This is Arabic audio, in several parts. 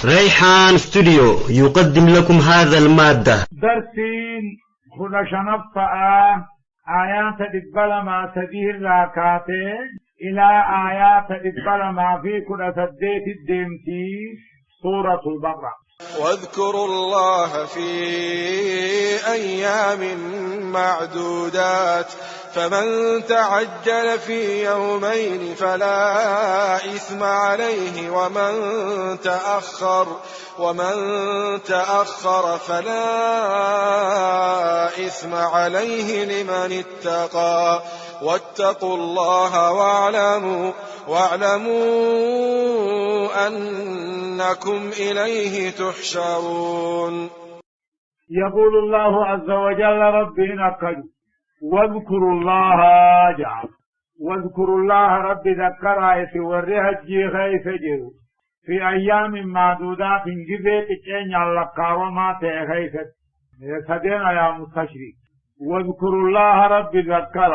ريحان ستوديو يقدم لكم هذا المادة. درسين هنا شنفة آيات تدبل ما تدير راكاتين إلى آيات تدبل ما في كل سديت الدمتي سورة البقرة. واذكروا الله في أيام معدودات فمن تعجل في يومين فلا إثم عليه ومن تأخر فلا إثم عليه لمن اتقى واتقوا الله واعلموا أنكم إليه تحشرون. يقول الله عز وجل ربنا قد واذكروا الله جعل واذكروا الله رب ذكر يسورها الجيخي سجر في أيام معدودات جبت إن اللقاوما تخيست يسدين يا مستشري. واذكروا الله رب ذكر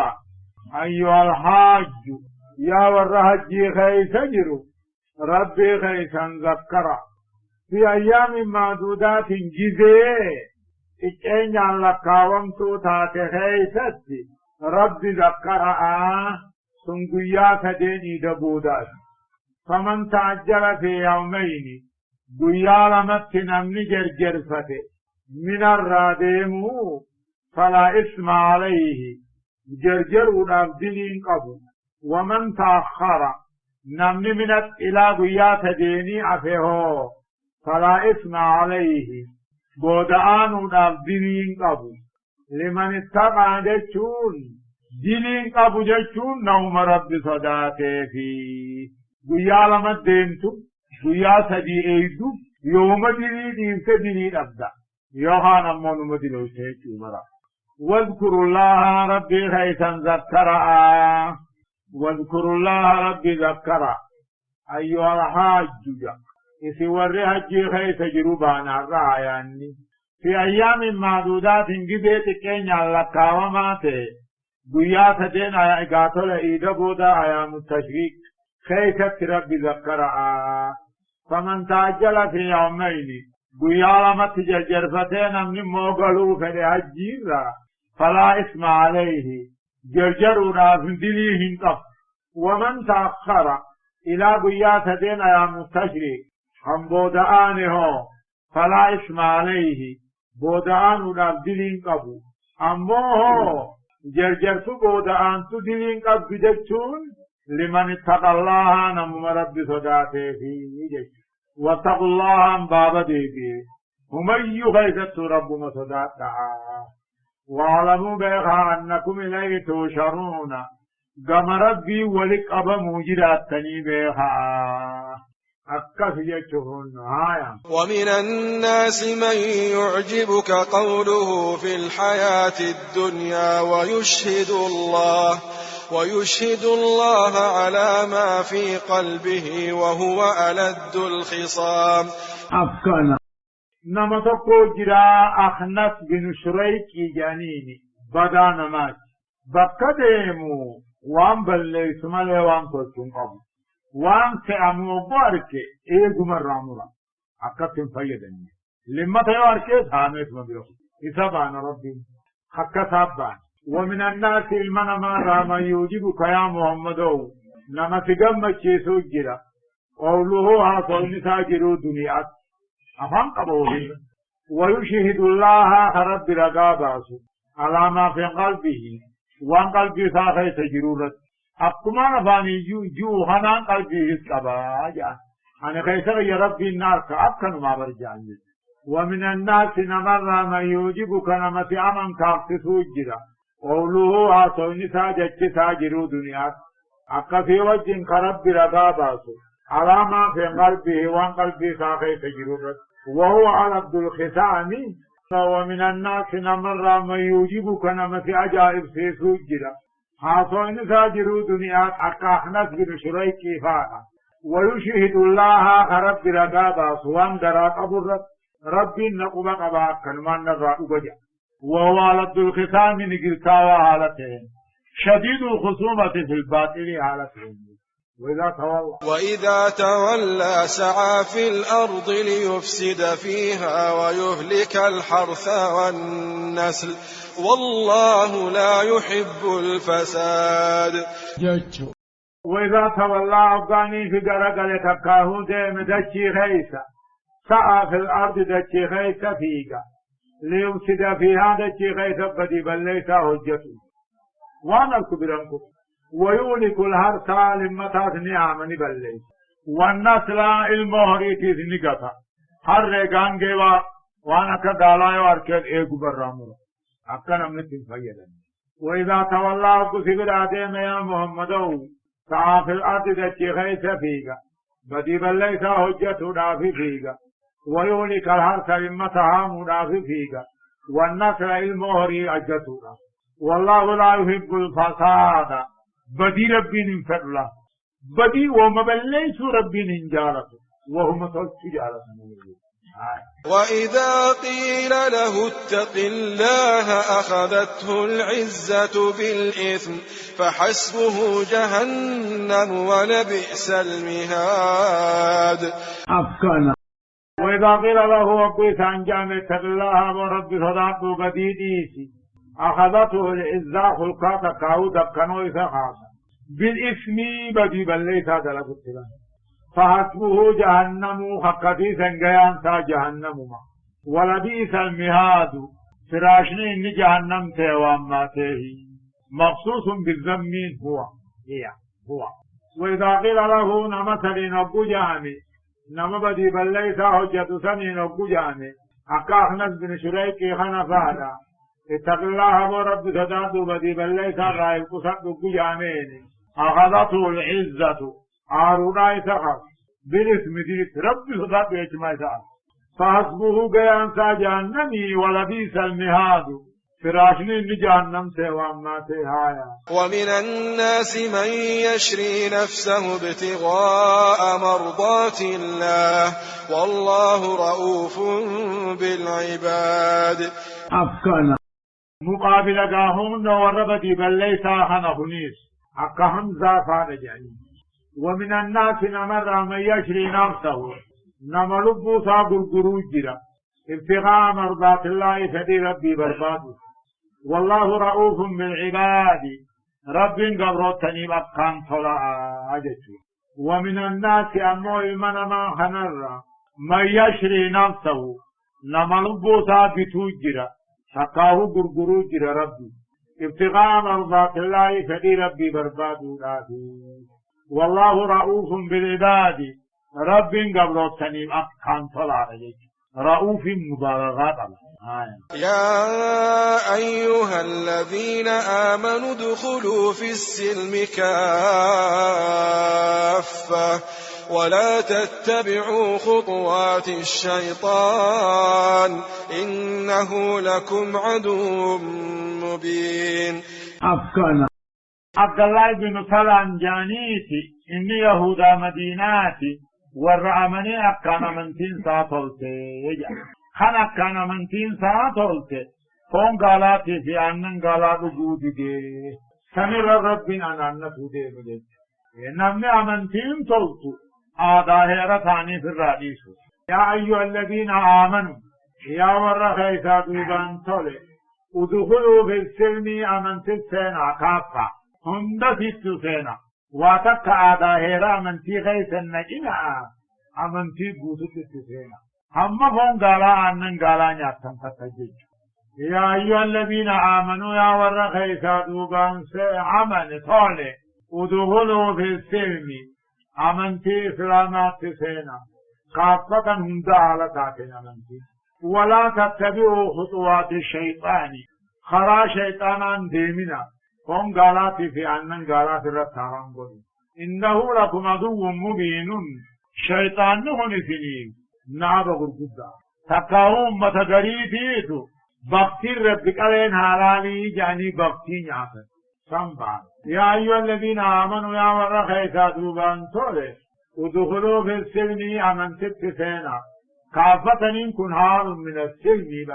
أيها الحاج يا ورها الجيخي سجر ربي خيسا ذكر في أيام معدودات جبت إن اللقاومتو تاتخيست رب ذكر سنقيا سديني دبودات. فمن تعجل في يومين قيا لمت نمني جرجرفته من الراديم فلا اسم عليه جرجر ونبدلين قبو. ومن تأخر نمني منت إلى قيا سديني أفهو فلا اسم عليه بودآن ونبدلين قبو. لمن اتقى جتشون دلين قبو جتشون نوم رب صداته فيه قيا لما ديمتو قيا سدي ايدو يوم دلي ديمت دلي أبدا يوهان أمون مدلو سيكو مرا. واذكروا الله ربي خيسا ذكرا واذكروا الله ربي ذكرا أيها الحاج إسي ورها جي خيس جروبانا الرعياني في أيام معدودات انجبت كينيا لكاوماته قيا سدين آيا إقاتو لإيدا بودا آيا متشريك خيست رب ذكرها. فمن تعجل في يومين قيا لما تجرجرفتين من موغلو فلحجيرا فلا اسم عليه جرجرنا في دليهن قف. ومن تأخر إلى قيا سدين يا مستشري هم بودآنه فلا اسم عليه بودآننا في دليهن قف. أموه جرجرتو بودآنتو دليهن قف بدجتون لمن اتقى الله نمم رب صداته فيه. واتقوا الله بابا ديبي هم يغيثت رب مصداته. واعلموا بها أنكم إليه تشرون قم ربي ولك أبا موجداتني بها أكف يجهن هايا. ومن الناس من يعجبك قوله في الحياة الدنيا ويشهد الله على ما في قلبه وهو ألد الخصام. أفكنا نمتقو جرا أخنس بن شريك جانيني بدا نماج بكديمو وان بلي سمالي وان توتون قبو وان سأمو باركي ايقو مرامورا أكتن فيدني لما تيواركي ساميت مبيرو إسابان ربي حكا سابان. ومن الناس المنما ما يوجبك يا محمد نما تجمع شيء جرا قوله هذا نساجروا دنيا أفهم قبوله. ويشهد الله رب رقاباسه على ما في قلبه وان قلبه ساخي تجرورت أقمان فاني جو هنان قلبه اسكباجا أنا خيسر يا ربي النار كأبكن ما برجعني. ومن الناس نمر ما يوجبك نما في أمن كافتسو جرا قوله آسوني ساجد ساجروا دنيا أكفي وجه كرب رقاباسه على ما في قلبه وان قلبه ساخي تجرورت وهو على عبد الخسام. ومن الناس نمر ما يوجبك نما في عجائب سيسوجرا آسوني ساجروا دنيا أكاحنس بن شريك فاها. ويشهد الله رب رقاباسه وان دراك أبرت ربي نقوم قباك كنمان نرى أبجا. وهو على الختام نقلتاوى حالتين شديد الخصومة في الباطل حالتين وإذا تولى سعى في الأرض ليفسد فيها ويهلك الحرث والنسل والله لا يحب الفساد. وإذا تولى أفغاني في قرقل تكاهو ديم دشي خيسا سعى في الأرض دشي خيسا فيها ليفسد فيها دشي خيسا بدي بليسا هجته وانا الكبيرانكم ويولك الهرس لمتات نعمني بليس والنسل المهريتي نقطة هرقان جيوا وانا كدالاي واركد ايقو برامو اكنا منتين فيدا. وإذا تولى أفغاني آدم يا محمدو سعى في الأرض دشي خيسا فيها بدي بليسا هجته دافي فيها ويولك الهرس لمتها مدافي فيها والنسل المهري أجتها والله لا يحب الفساد. بدي ربي ننفر بدي ومبليس ربي ننجارته وهم تجارته. وإذا قيل له اتق الله أخذته العزة بالإثم فحسبه جهنم ولبئس المهاد. أفكنا. وإذا قيل له ربي سانجام اتق الله وربي صداقه بدي ديسي أخذته العزة خلقات كاو دكانو إذا خاصة بالإثم بدي بليسا دلق التلان فحسبه جهنم حقتي سنگيان سا جهنم ما ولبئس المهاد فراشني إن جهنم تيوان ما تيهي مخصوص بالذمين هو. وإذا قيل له نمثل نبو جامي نم بدي بليسا حجة سني نبو جامي أكاخنس بن شريك خنفادا اتق الله ورب صداته بدي بليسا رائل قصد جامين أخذته العزة عارونا يتخذ بالاسم ديك رب صداته يجمع يتعب فحسبه قيانسا جهنمي ولبئس المهاد فراشنين جهنم سيوان ما تهايا. ومن الناس من يشري نفسه ابتغاء مرضات الله والله رؤوف بالعباد. أفكنا مقابل قاهم نوربتي بل ليس خنفنيس أكهم زافان جاني. ومن الناس نمر من يشري نفسه نملبو صابر قروجرا ابتغاء مرضات الله فدي ربي برباده والله رؤوف بالعباد رب قبرتني مبقان طلع أجتي. ومن الناس أمو من ما خنر من يشري نفسه نملبو صابتو جرا سقاه غرغرو جرا ربي ابتغاء مرضات الله فدي ربي بربادو والله رؤوف بالعباد رب قبرتني مبقان طلع أجتي رؤوف مبالغات. يا أيها الذين آمنوا ادخلوا في السلم كافة ولا تتبعوا خطوات الشيطان إنه لكم عدو مبين. أفكنا عبد الله بن سلام جانيتي إني يهودا مديناتي ورعمني أكان من تنسى طلتي خنا كان من تنسى طلتي فون قالاتي في أنن قالات وجودي سمر ربنا أننا تودي مجد نمني أمنتين طلتو آداهرة ثاني في الرئيس. يا أيها الذين آمنوا يا ورخيسا دوبان طلي ادخلوا في السلم أمنت السينة كافة هندسي السينة واتك آداهرة أمنتي خيسا نجنا أمنتي قوتت السينة هم فون قالا أنن قالا نياتن فتجج. يا أيها الذين آمنوا يا ورخيسا دوبان عمن طالي ادخلوا في السلم أمنتي إسلامات سينا خاصة هند على تاتين أمنتي ولا تتبعوا خطوات الشيطان خرا شيطانا ديمنا هم قالاتي في أنن قالات الرتاهم قولي إنه لكم عدو مبين شيطان نهن سنين نعب غرقودا تقاهم متقريتيتو بقتي ربك علين حلالي جاني بقتي نعفر سنبع. يا أيها الذين آمنوا يا ورخيسا دوبان طولي ودخلوا في السلم أمنتت سينا كافتن كن حال من السلم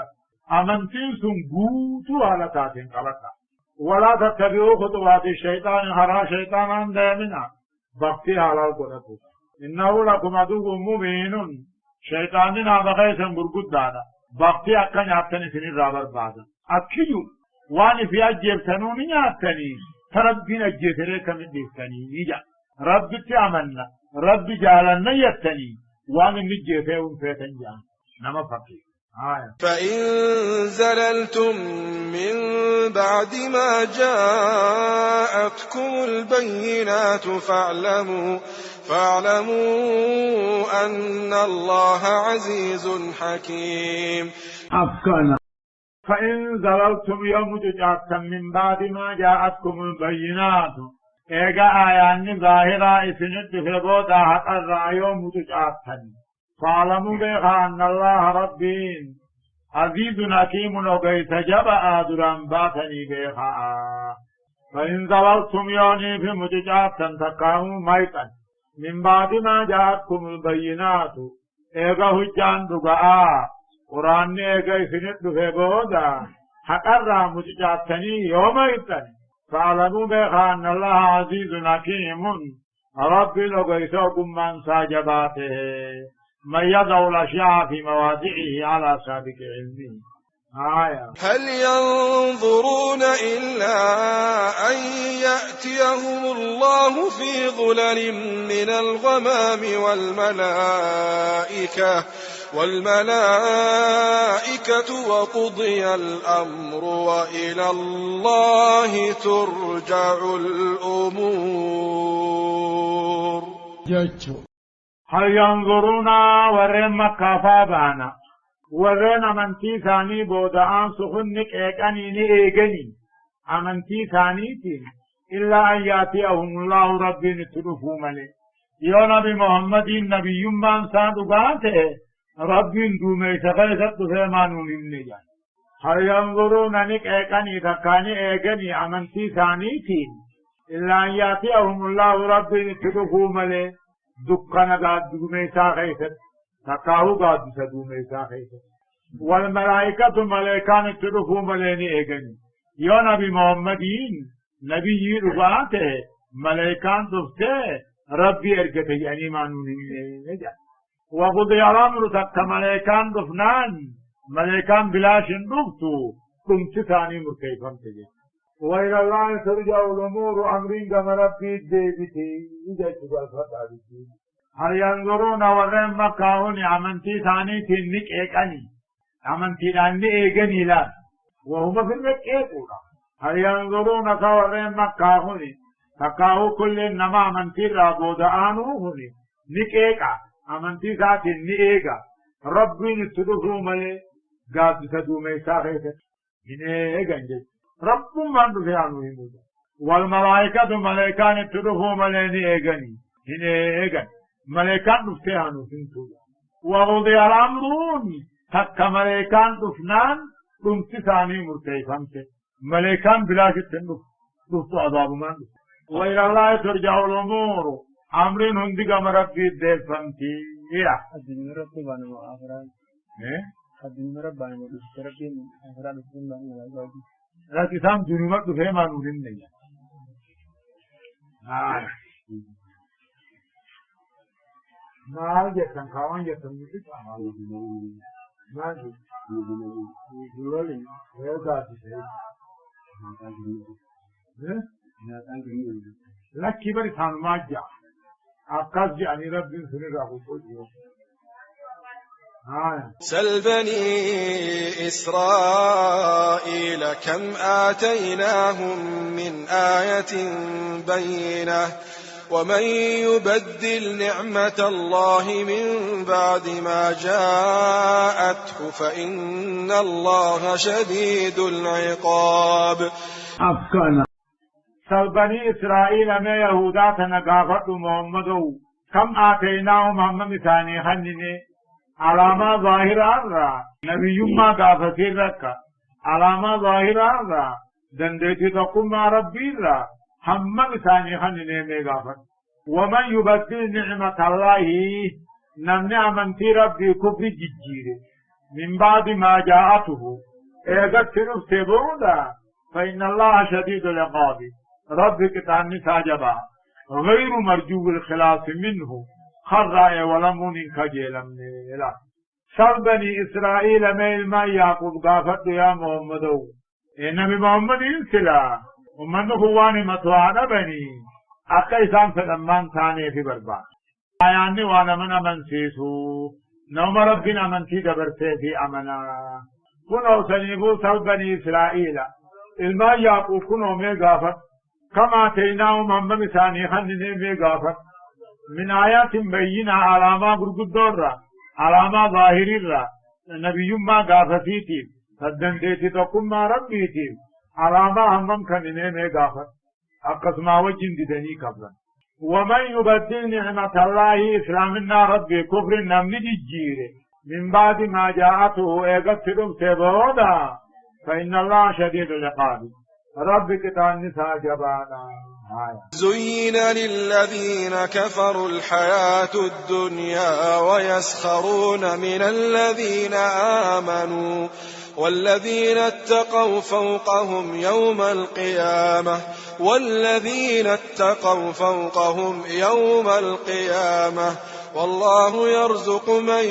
أمنتين سنبوتوا على تاتين قلتا ولا تتبعوا خطوات الشيطان خرا شيطانا دامنا بقتي على القرآن إنه لكم عدو مبين شيطاننا بغيثا برقدانا بقتي أكن يعتني سنين رابر بعدا أكيو واني في أجيب سنوني يعتني فربنا أجيب سنين كمين ديستاني نيجا رب تعملنا رب جعلنا يتني واني نجيب فيهم فيتن جان نما فقير فإن زللتم من بعد ما جاءتكم البينات فاعلموا أن الله عزيز حكيم. أفكنا فإن زللتم يوم جاءتكم من بعد ما جاءتكم البينات إيجا آيان ظاهرة إسنت في بوتا حتى الرأيوم جاءتكم فاعلموا بها أن الله ربين عزيز حكيم وقيت جبأ دران باتني بها فإن زللتم يوني في مججات تقاموا ميتا من بعد ما جاءتكم البينات إيغا هجان دقاء قرآن إيغا سنت في بودا حقر مججاتني يوميتا فاعلموا بها أن الله عزيز حكيم ربي لقيتكم من ساجباته من يضع الأشياء في مواضعه على سابق علمه. هل ينظرون إلا أن يأتيهم الله في ظلل من الغمام والملائكة وقضي الأمر وإلى الله ترجع الأمور. هل ينظرون ورين مكافا بانا ورين أمنتي ثاني بودعان سخنك إيقاني إيقاني أمنتي ثاني تين إلا أن يأتيهم الله ربي نترفو ملي يا نبي محمد نبي يمان صادقاته ربي دومي سخيصت فيمانون النجان هل ينظرون نك إيقاني تكاني إيقاني أمنتي ثاني تين إلا أن يأتيهم الله ربي نترفو ملي دكانا قاد دوميسا خيست تقاو قاد دوميسا خيست والملائكة ملائكان تدفو مليني ايغني يا نبي محمدين نبي رفاته ملائكان دفته ربي ارگته يعني مانوني نجا وقضي الامر تك ملائكان دفنان ملائكان بلاشن دفتو كنت ثاني مركيفان تجي وإلى الله ترجع الأمور أمرين كما ربي ديبتي إذا تقال فتعبتي هل ينظرون وغير مكاهون أمنتي ثاني تنك إيقاني أمنتي لأني إيقاني لا وهم في النك إيقونا هل ينظرون وغير مكاهون تقاهو كل إنما أمنتي رابود آنوهون نك إيقا أمنتي ذات إيقا ربي نتدخل ملي قاد تدومي ساخيك إنه إيقان جيد رب من دفعانه موجود والملائكة ملائكان تدفوا مليني إيغاني هنا إيغان ملائكان دفعانه سنتولا وغضي الأمرون تك ملائكان دفنان كنت ثاني مرتيفان ملائكان بلاش تندف دفتو عذاب من وإلى الله ترجع الأمور أمرين هندق مربي الدفنتي إيه الدين ربي بانو آخران الدين ربي بانو ربي آخران الدين بانو لكن سام جنوبات فيما نورين نيا ما جتن كوان جتن ميت ما جي جوالي ويدا تي لا كبر ثان ما جا أكاز يعني ربي سني راهو بوجو سل بني إسرائيل كم آتيناهم من آية بينة ومن يبدل نعمة الله من بعد ما جاءته فإن الله شديد العقاب. أفكنا سل بني إسرائيل ما يهودات نقافت محمد كم آتيناهم محمد ثاني خنني علامة ظاهرة نبي ما قافتي لك علامة ظاهرة دندتي تقوم مع ربي لا هم ثاني خنني ميغافت ومن يبدل نعمة الله نمنع من تي ربي كفر ججير من بعد ما جاءته ايغت نفسه بودا فإن الله شديد العقاب ربك تعني ساجبا غير مرجو الخلاص منه خرّا ولمون كجيلا من لا سر بني إسرائيل ميل ما يعقوب قافت يا محمد نبي محمد إنسلا ومن هواني متوانا بني أكا إسان فلمان ثاني في بربان آياني وانا من أمن سيسو نوم ربنا من تي دبرتي في أمنا كنو سنيبو سر بني إسرائيل الماء يعقوب كنو مي قافت كما تيناو محمد ثاني خنني مي قافت من آيات بينا علامة برقدورة علامة ظاهرة نبي ما قافتيتي فدنتي تقوم ما ربيتي علامة همم كنني مي قافت أقسما وجن ددني قبلا ومن يبدل نعمة الله إسلامنا ربي كفر نمني الجير من بعد ما جاءته إيقتلهم سيبودا فإن الله شديد العقاب ربك تانسا جبانا زين للذين كفروا الحياة الدنيا ويسخرون من الذين آمنوا والذين اتقوا فوقهم يوم القيامة والله يرزق من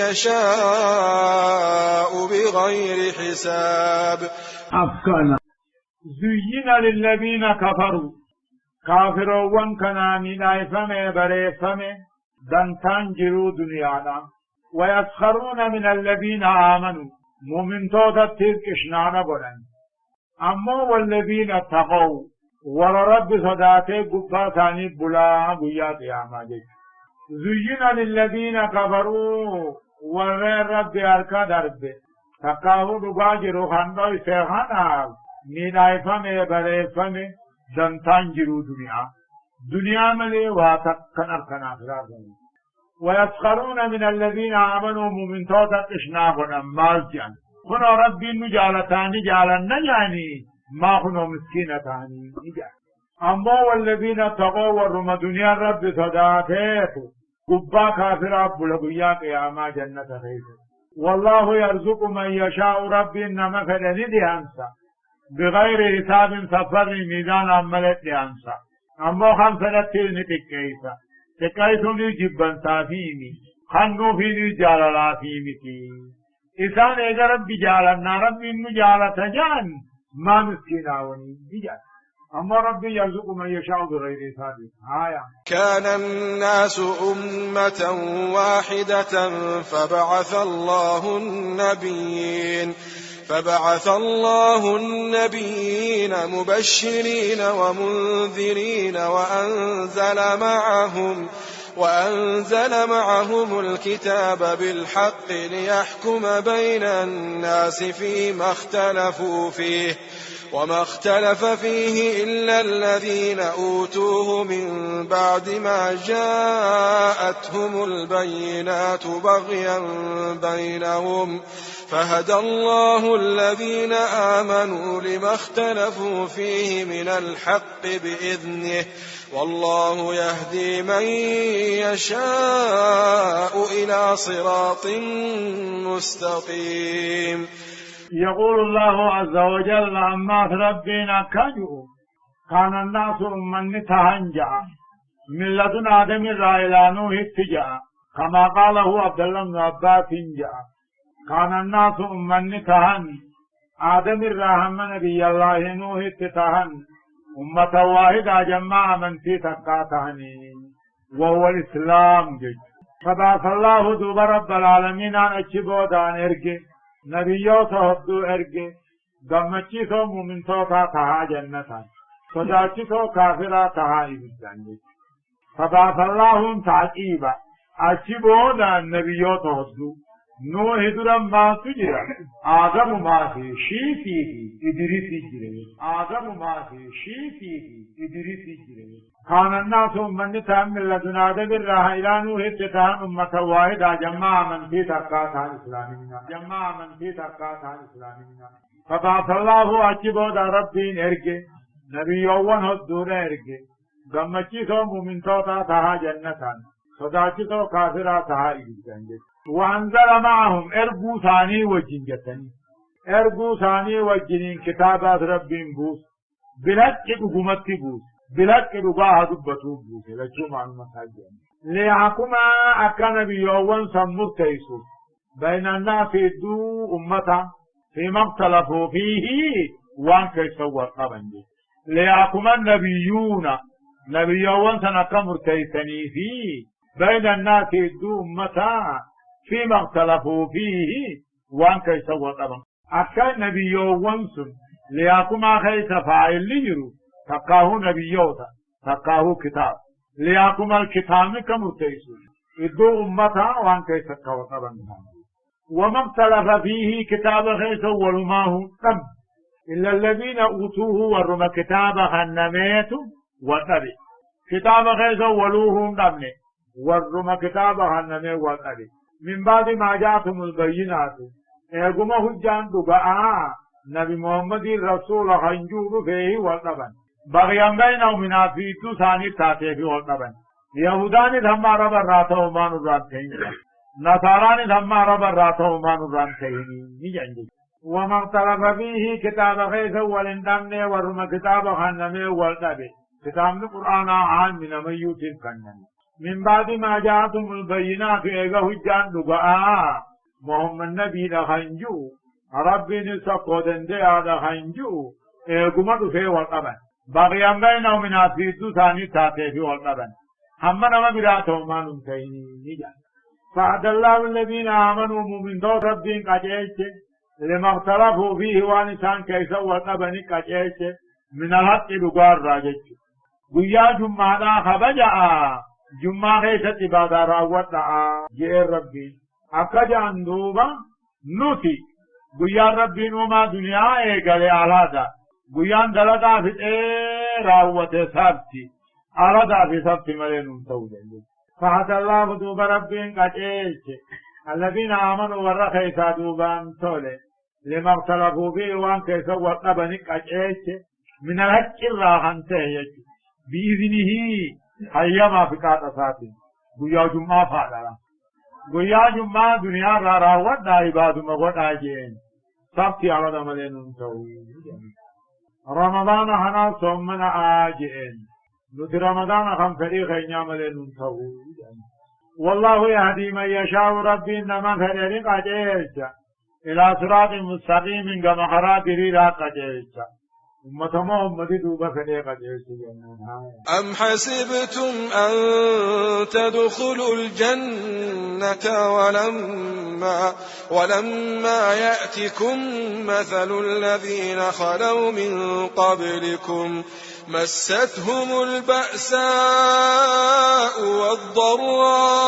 يشاء بغير حساب. أفكنا زين للذين كفروا كافرون كناني نايفمي بريفمي دنتان جرو دنيانا ويسخرون من الذين آمنوا مؤمن توتا تلكشنانا بلن أما والذين اتقوا ورب صداته قبا ثاني بلا بيات ياماجك زين للذين كفروا والغير رب أركا درب تقاو دقاجرو خاندو سيخانا نايفمي بريفمي دنتان جرو دنيا ملي واتقن أركن آخرات ويسخرون من الذين آمنوا مؤمن توتا إشناغنا مالجان كنا ربي نجالتاني جالنا يعني ما كنا مسكينتاني نجال أما والذين اتقوا ورم دنيا رب صداته قبا كافر أبو لبيا قياما جنة خيسة والله يرزق من يشاء ربي إنما فلني أنسى بغير حساب سفر ميدان عملت أنسى أما خمسة تكيسة تكيسوني جبن سافيمي خنو فيني جاللا فيمتي إسان إذا ربي جالنا ربي إنه جالة جان ما مسكيناوني بجال أما ربي يرزق من يشاء بغير حساب. كان الناس أمة واحدة فبعث الله النبيين مبشرين ومنذرين وأنزل معهم الكتاب بالحق ليحكم بين الناس فيما اختلفوا فيه وما اختلف فيه إلا الذين أوتوه من بعد ما جاءتهم البينات بغيا بينهم فهدى الله الذين آمنوا لما اختلفوا فيه من الحق بإذنه والله يهدي من يشاء إلى صراط مستقيم. يقول الله عز وجل عما ربنا كجو كان الناس أمة تهنجا من لدن آدم إلى نوح اتجا كما قاله عبد الله بن عباس جاء كان الناس أمة تهن آدم الرحمن نبي الله نوح اتتهن أمة واحدة جمع من تتكاتهني وهو الإسلام جد فبعث الله دوب رب العالمين عن أجبودان إرقي نبيوت هدو إرقي دمچيسو مؤمنتوتا تها جنتا صداچيسو كافرا تها إبدان جد فبعث الله تعقيبا أجبودان نبيوت هدو نوح درم ما تجرى آدم ما في شيفيه إدريسي جرى آدم ما في شيفيه إدريسي جرى كان الناس من تأمل لدن آدم الراه إلى نوح اتتان أمة واحدة جمع من في تركاتها إسلامنا فبعث الله أجبود ربين إرقى نبي يوان هدون إرقى دمچيسو مؤمنتوتا تها جنتان صداچيسو كافرا تها إبدان وأنزل معهم إرقو ثاني وجنجتني إرقو ثاني وجنين كتابات ربين بوس بلد حكومت بوس بلك رباها دبتوب لجوم عن المساجد ليحكما أكان بيوان سمر تيسو بين الناس دو أمتا فيما اختلفوا فيه وان كيسوا القبنجي ليحكما النبيون نبيوان سنكمر تيسني فيه بين الناس دو أمتا فيما اختلفوا فيه وان كيسوا القبنجي أكان نبيوان سن ليحكما خيس فاعل ليرو تقاهو نبيوتا تقاهو كتاب ليحكم الكتاب كمرتيسون إدو أمتا وان كيس كوطبا وما اختلف فيه كتاب خيس ولماه تم إلا الذين أوتوه ورم كتاب خنميت وطبي كتاب خيس ولوهم نبني ورم كتاب خنمي وطبي من بعد ما جاءتم البينات إيقوم هجان دقاء نبي محمد رسول خنجور فيه وطبا بغيان بينهم منافيتو ثاني تاتيفي وطبا يهوداني ثم رب الراتو ما نرانتين نصاراني ثم رب الراتو ما نرانتين نجنجي وما اختلف فيه كتاب خيس ولندمني ورم كتاب خنمي والنبي كتاب القرآن عام من ميوت الكنن من بعد ما جاءتم البينات إيغا هجان دقاء محمد النبي لخنجو ربي نسقودن دي هذا خنجو إيغما دفي والطبا بغيان بينهم منافيتو ثاني تاتيفي والطبا هم نما براتهم ما نمتيني نجان فعد الله الذين آمنوا من دور ربهم قجيش لما اختلفوا فيه وانسان كيسا والطبني قجيش من الحق لقار راجج قيا جمعنا خبجا جمع خيسة عبادة راوطا جئ ربي أكجا اندوبا نوتي قيا ربي نوما دنيا ايقالي علادا قيان دلتا في راوط سابتي علادا في سابتي ملينون تولي فحد الله دوب ربين قجيش الذين آمنوا ورخيسا دوبان تولي لما اختلفوا فيه وان كيسا والطبني قجيش من الحق الراحن تهيج بإذنه حيما فكات ساتي قيا جمعة فعلا قيا جمعة دنيا راوط دا عباد مغوط آجين سبتي على دمالين انتوي رمضان حنا صومنا آجين نت رمضان خم فريق يعملين انتوي والله يهدي من يشاء ربي إنما فريق أجيش إلى صراط مستقيم كما خرات ريرا قجيش أمة محمد دوبا فريق أجيش أم حسبتم أن تدخلوا الجنة ولما يأتكم مثل الذين خلوا من قبلكم مستهم البأساء والضراء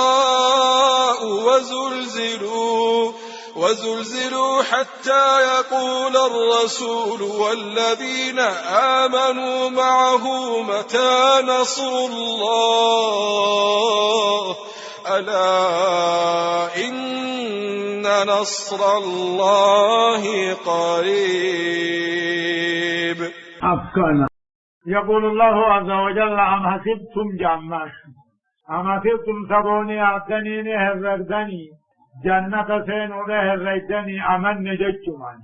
وزلزلوا حتى يقول الرسول والذين آمنوا معه متى نصر الله ألا إن نصر الله قريب أفكنا يقول الله عز وجل أم حسبتم جمّاش أم حسبتم سبوني أعتنيني هرقدني جنة سينو له الريتني أمن نججمان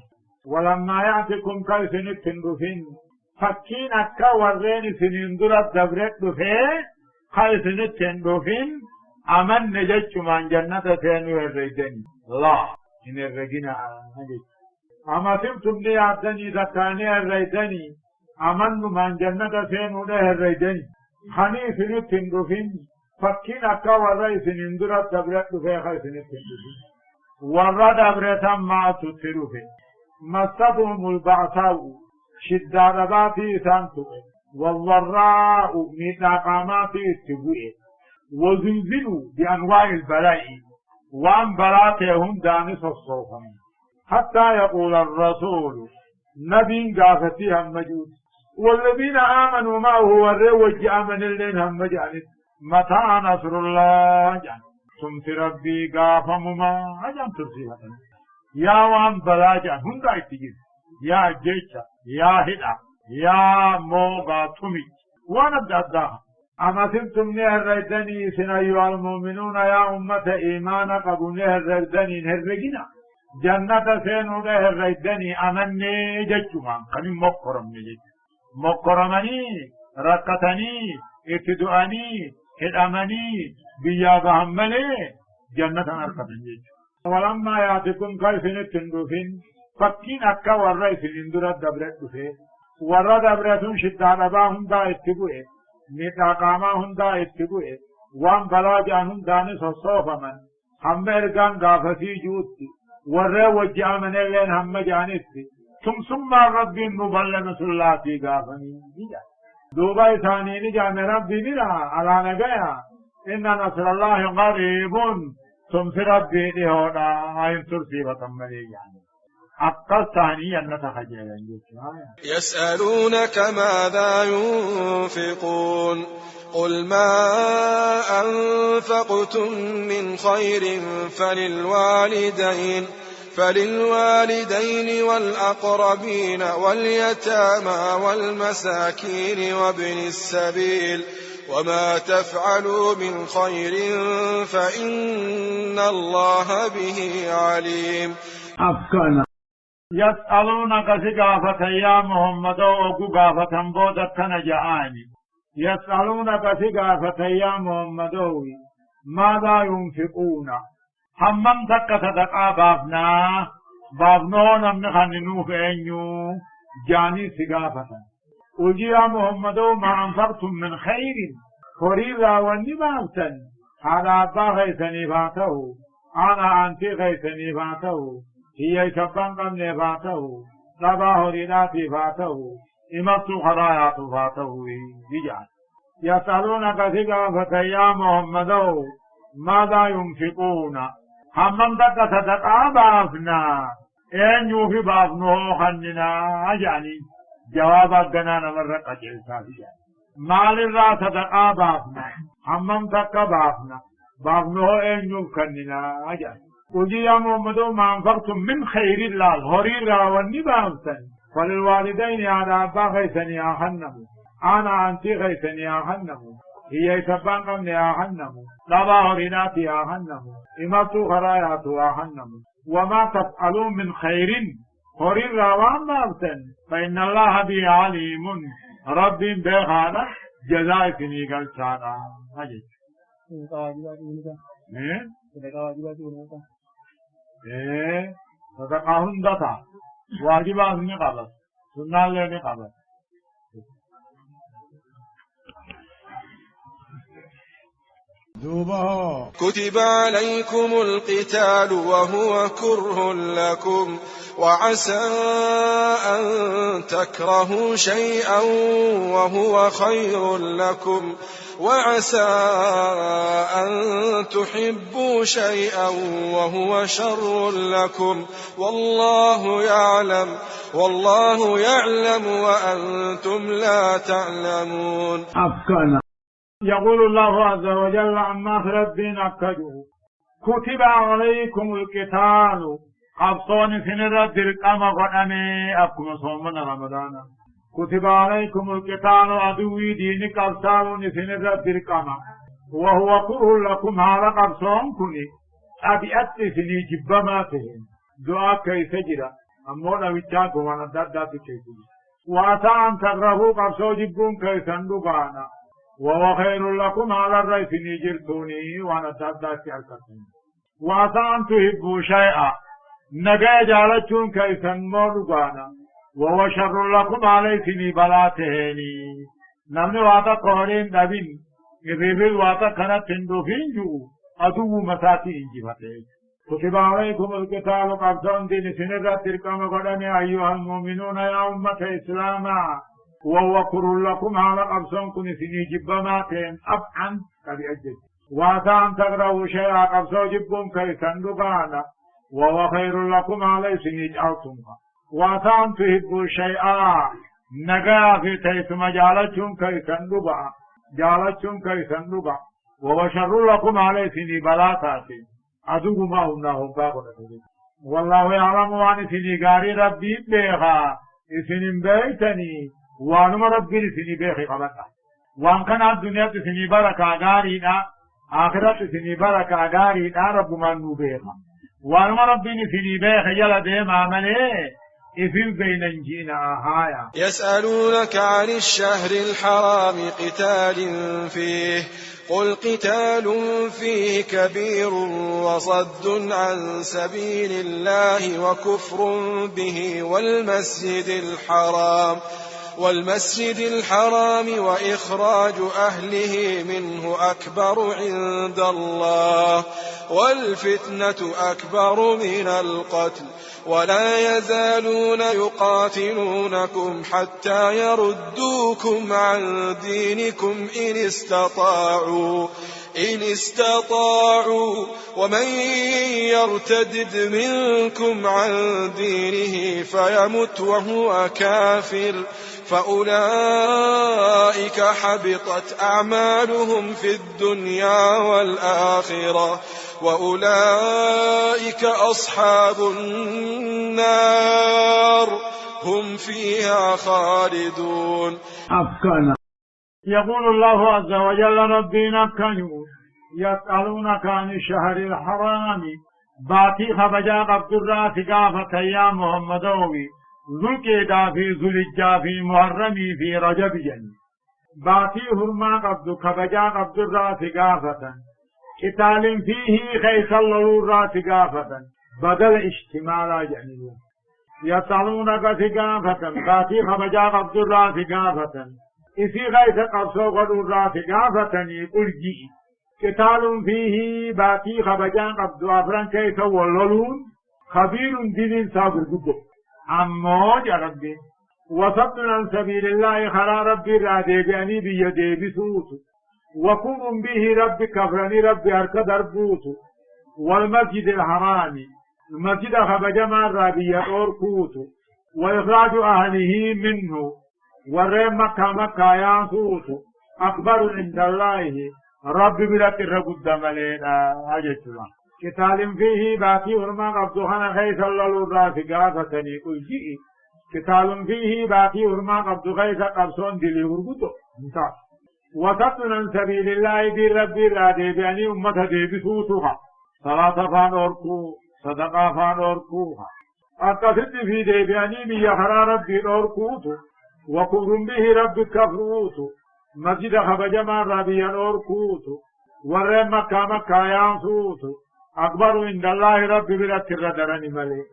ولما يأتكم كالسن التندفين فكين أكا ورين سنين درت دبرت دفه كالسن التندفين أمن نججمان جنة سينو الريتني لا إن الرجنا نجج أما سبتم لي أعتني ذكاني الريتني أمن من جنة سينو له الريتني خني سن التندفين فكين أكا ورين سنين درت دبرت دفه كالسن التندفين ورد أبرتم ما تتروفه مستهم البعثاء شدارباتي سانتوه والضراء من أقاماتي اتبوئه وزلزلوا بأنواع البلاء وأن بلاتهم دانس الصوفا حتى يقول الرسول نبي قافتها المجود والذين آمنوا معه والروج آمن اللين هم جانت متى نصر الله جانت سمت ربي قافم ما أجام ترسيها يا وان بلاجا هندا اتجيب يا جيشا يا هدا يا موغا تومي وانا بدأ أما سمتم نهر ريدني سنأيها المؤمنون يا أمة إيمان قبو نهر ريدني نهر رجنا جنة سينو نهر ريدني أمني جيشمان قني مقرم نجيش مقرمني رقتني اتدؤني هدأمني بيابهم ملي جنة أرقتني ولما يأتكم كيفن التندوفين فكين أكا والرئيس الاندرة دبرت فيه ورد دبرتون شدان أباهم دا اتبوئه ميقاقاما دا اتبوئه وان بلاجانهم دانس الصوفة من هم ارقان غافتي جوتي ورى وجع من اللين هم جانتي ثم ربي المبلغ سلاتي غافني دوبا ثاني جامع ربي بلا على نجايا إن نصر الله قريب ثم ربي لهونا عين ترسي وتملي يعني أقل ثاني أن نتخجل يسألونك ماذا ينفقون قل ما أنفقتم من خير فللوالدين والأقربين واليتامى والمساكين وابن السبيل وما تفعلوا من خير فإن الله به عليم. أفكنا يسألونك سقافة يا محمد وقافة بودة نجعاني يسألونك سقافة يا محمد ماذا ينفقون حمم تك صدقا بابنا نمن خننو فأنيو جاني سقافة وجي يا محمد ما أنفقتم من خير خريرا ونباتا على أبا غيثني فاته أنا أنت غيثني فاته هي شبان قمني فاته لبا هريناتي فاته إمت خرايات فاته بجان يسألونك سقافة يا محمد ماذا ينفقون حمم دك صدقا بافنا ان يوفي بافنو خننا يعني جواب أغنانا مرق أجل سافيا مال الرا صدقا بافنا حمم دك بافنو ان يوف خننا يعني وجي يا محمد ما أنفقتم من خير الله هريرا والنبامتن فللوالدين على أبا غيثني أخنم أنا أنت غيثني أخنم هي سبان قمني أخنم لبا هريناتي أخنم إماتو خرايات أخنم وما تفعلون من خير هريرا وأمابتن فإن الله بي عليم رب بخانا جزائفني قل شانا أجل صدقا هندتا واجبات نقبل سنة لنقبل كتب عليكم القتال وهو كره لكم وعسى أن تكرهوا شيئا وهو خير لكم وعسى أن تحبوا شيئا وهو شر لكم والله يعلم وأنتم لا تعلمون. أفكنا يقول الله عز وجل عما ربنا أكده كتب عليكم القتال قبطون سنرى درقام قدمي أكم صومنا رمضان كتب عليكم القتال عدوي دينك أبصارون سنرى درقام وهو كره لكم هذا قبطون كني أبيأت سني جبماتهم دعاء كيف جرى أمونا ويتاك وانا دادات كيف وعسى أن تقربوا قبطو جبون كيف اندقانا وهو خير لكم على الرئيس نجرتوني وانا تابدات أركتوني وعسى أن تحبوا شيئا نجا جالتون كيسا مرغانا وهو شر لكم عليكني بلاتهني نمني واتا قهرين دبين إذن واتا كانت تندوفين جو أدو مساتي انجبته كتب عليكم القتال قبضان دين سنرى تركام قدني أيها المؤمنون يا أمة إسلاما وهو كر لكم على قبصان كن سني جبماتين أبعا كبأجل وعسى أن تقرأوا شيئا قبصو جبهم كيسان دقانا وهو خير لكم على سني جعلتمها وعسى أن تحبوا شيئا نقا في تيسم جعلتهم كيسان دقا جعلتهم كيسان دقا وهو شر لكم على سني بلاتاتين أدوه ما هم والله يعلم وان سني قاري ربي بيخا سنين بيتني وانما ربي سني بيخي قبطا وان كان الدنيا سني بركة غارينا آخرت سني بركة غارينا رب من بيخا وانما ربي سني بيخي يلا ديم عمله إفل بين جينا هايا يسألونك عن الشهر الحرام قتال فيه قل قتال فيه كبير وصد عن سبيل الله وكفر به والمسجد الحرام وإخراج أهله منه أكبر عند الله والفتنة أكبر من القتل ولا يزالون يقاتلونكم حتى يردوكم عن دينكم إن استطاعوا ومن يرتدد منكم عن دينه فيمت وهو كافر فأولئك حبطت أعمالهم في الدنيا والآخرة وأولئك أصحاب النار هم فيها خالدون. أفكنا يقول الله عز وجل ربنا كانوا يسألونك عن الشهر الحرام باتي خبجا قبض الرات قافة يا محمدوي ذو القعدة في ذو الحجة في محرم في رجب جن باتي هرما قبض خبجا قبض الرات قافة قتال فيه خيس الله الرات قافة بدل اشتمالا جنين يسألونك ثقافة باتي خبجا قبض الرات قافة إسي غيث قبصو قد الرات قافتني قل جئ قتال فيه باتي خبجان قبض أفران كيف واللولون خبير دين صابر قدو عموج ربي وصد عن سبيل الله خلا ربي رادي بأني بيدي بسوس وكون به ربي كفرني ربي أركد أربوس والمسجد الحرام المسجد خبجان ربي أركوس وإخراج أهله منه ورّم مكة يانسوس أكبر عند الله رب بلك الرقود ملينا أجتنا قتال فيه باتي ورما قبضوخنا خيس الله الرافقات فتني قل جئ قتال فيه باتي ورما قبضو خيس قبصون دلي ورقودو انتاز وصد عن سبيل الله دي ربي رادي بأني أمة دي بسوسها صلاة فان أركو صدقاء فان أركوها أقصد في دي بأني بيخرا ربي أركوتو وكفر به رب كفروت مسجد خبجما ربيا أركوت ورّم مكة يانسوت أكبر عند الله رب برات الردرن ملي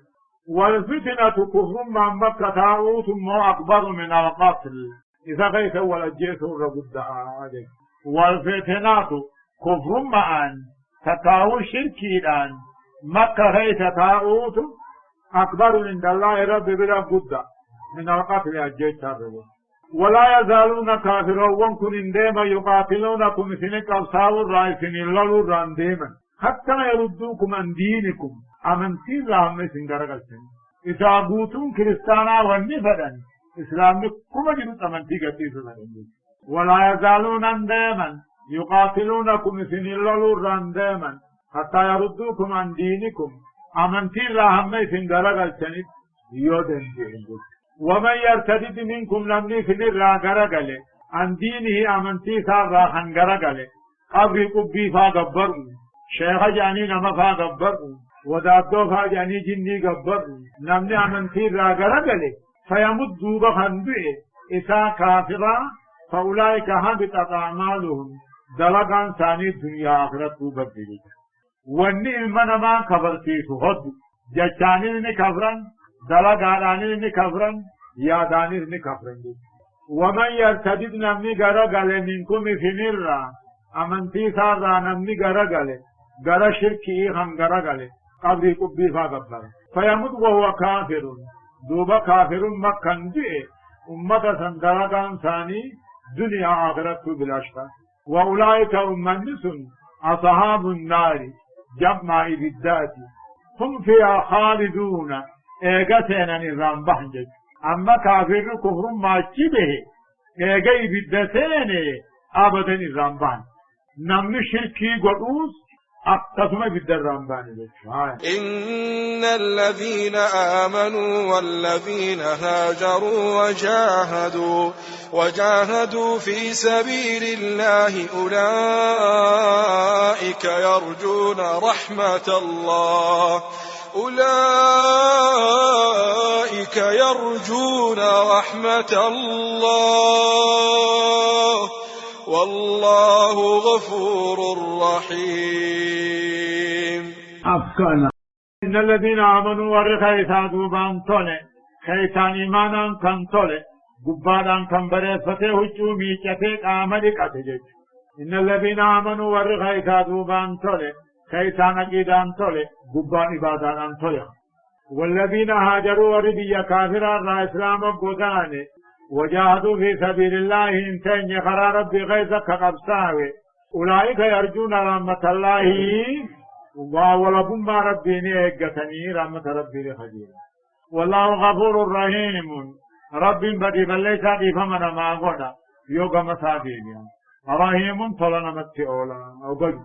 والفتنة كفر من مكة تاوت ما أكبر من القتل إذا غيث ولجيت الرب عليك والفتنة كفر معا تتاو شركي الآن مكة غيث تاوت أكبر عند الله رب برات من القتل أجيت الرب ولا يزالون كافرون كن انديما يقاتلونكم سنك أبصار الرئيسين اللولو رانديما حتى يردوكم عن دينكم أمنتي رحمة سنگرق السن إذا أبوتون كريستانا والنفدا إسلامكم جدت أمنتي قتيس الهندي ولا يزالون انديما يقاتلونكم سن اللولو رانديما حتى يردوكم عن دينكم أمنتي رحمة سنگرق السن يودن دينكم ومن يرتد منكم لمني فدر غرغله عن دينه امنتي سار غرغله قبر قبي فغبر شيخ جاني نما فغبر ودادو فاجاني جني غبر نمني امنتي غرغله فيمد دوبا خندئ إسا كافرا فأولئك هبطت أعمالهم دلقان ثاني الدنيا آخرت بدلت والنعم ما كبرتيت هد جچاني كفرا دلقاني كفرا ياداني كفرا ومن يرتدد نمني غرغل منكم في مرة أمنتي سارا نمني غرغل غر شركي هم غرغل قبري قبي فاغبر فيموت وهو كافر دوبا كافر مكان دي أمة سندلقان ثاني دنيا آخرت بلاشتا وأولئك أمنس أصحاب النار جمع بالذات هم فيها خالدون إيغتنا نظام بحجج أما كافر كفر ما تشبه إيغي بالذاتين أبدا نظام بحج نمن شركي قدوس أقتصم بالدرام إن الذين آمنوا والذين هاجروا وجاهدوا في سبيل الله أولئك يرجون رحمة الله رحمة الله والله غفور رحيم. أفكنا إن الذين آمنوا ورخيثا دوبان طولي خيثان إيمانا كان طولي قبادا كان بريفتي هجومي كتيك آمدك أتجج. إن الذين آمنوا ورخيثا دوبان طولي خيثان أجيدان طولي قبان إبادان طولي. والذين هاجروا ورديا كافرا را إسلام قداني وجاهدوا في سبيل الله انتين يخرى ربي غيظك قبساوي أولئك يرجون رحمة الله ولكم ما ربي نيقتني رحمة ربي لخجير. والله غفور رحيم رب بدي بليسا دي فمن ما قد يوغا مساكين رحيم طلنا متئولا أو بج.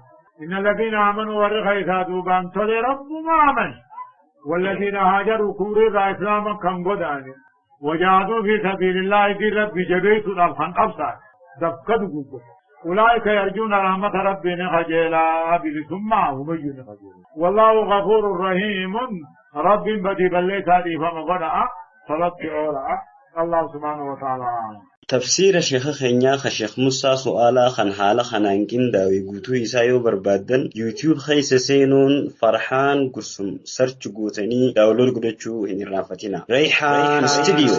إن الذين آمنوا ورخيثا دوبان طلي رب ما آمن والذين هاجروا كوري إسلاما كان قداني وجاهدوا في سبيل الله في رب جبيت الأبخان قبصا دفقدوا أولئك يرجون رحمة ربنا خجيلا بلثم هم يجون خجيلا. والله غفور رحيم رب بدي بلي تاري فما قدع صلت أولا الله سبحانه وتعالى. تفسير شيخ خينيا خشيخ موسى سؤالا خن حالا خنانكين داوي قوتو إسايو بربادن يوتيوب خيس سينون فرحان قسم سرچ قوتني داولور قدچو هنرافتنا ريحان ستوديو.